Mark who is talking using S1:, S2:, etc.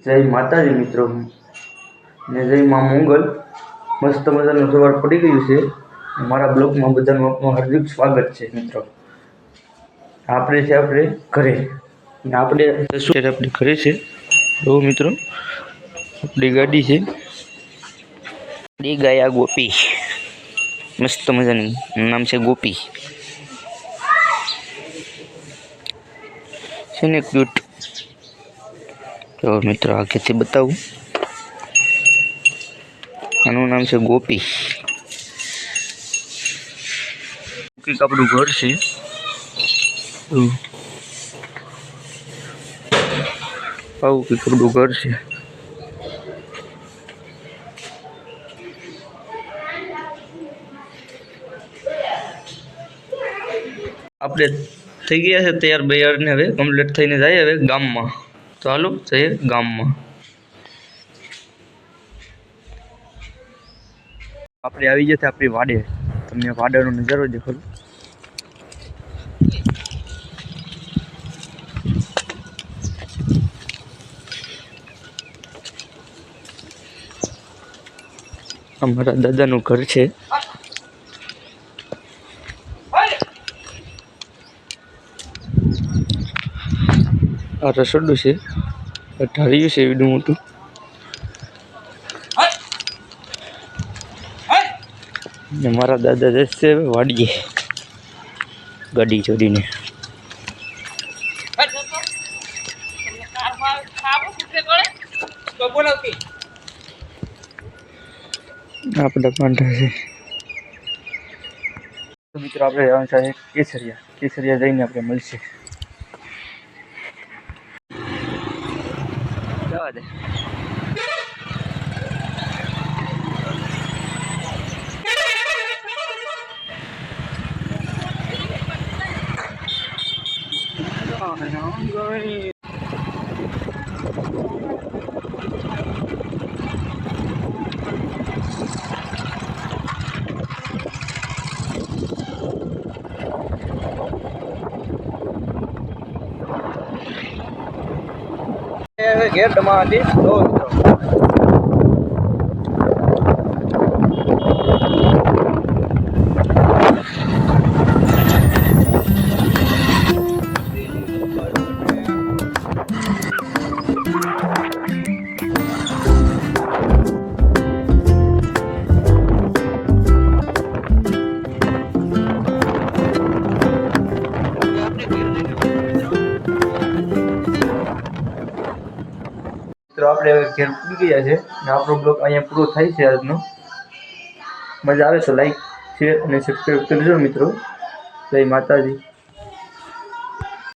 S1: જય માતાજી મિત્રો ને જય મા મંગલ। મસ્ત મજાનું સવાર પડી ગયું છે। મારા બ્લોગમાં બધાનું આપનું હાર્દિક સ્વાગત છે મિત્રો। આપણે ઘરે ને આપણે આપણી ઘરે છે। તો મિત્રો આપણી ગાડી છે, આપણી ગાયા ગોપી મસ્ત મજાની, નામ છે ગોપી છે ને ક્યુટ। તો મિત્રો આગળથી બતાવું, આનું નામ છે ગોપી। કંઈક આપણું ઘર છે, આવું કંઈક આપણું ઘર છે। આપણે થઈ ગયા છે તૈયાર બૈયાર ને હવે કમ્પ્લીટ થઈને જાય હવે ગામમાં। તો હાલો જઈએ ગામમાં। આપણે આવી ગયા આપણી વાડે। તમને વાડાનો નજારો દેખાડું। અમારા દાદાનું ઘર છે। આ રસોડું છે, ઢાળિયું છે એવડું મોટું। ને મારા દાદા જશે વાડીએ ગાડી ચોરીને। આપણા પાંઠા છે। તો મિત્રો આપણે જવાનું છે કેસરિયા જઈને આપણે મળશે। જવા દે। ઘેર તમારી આપણે હવે ઘેર પૂરી ગયા છે ને આપણો બ્લોગ અહીંયા પૂરો થાય છે આજનો। મજા આવે તો લાઈક શેર અને સબસ્ક્રાઈબ કરજો મિત્રો। જય માતાજી।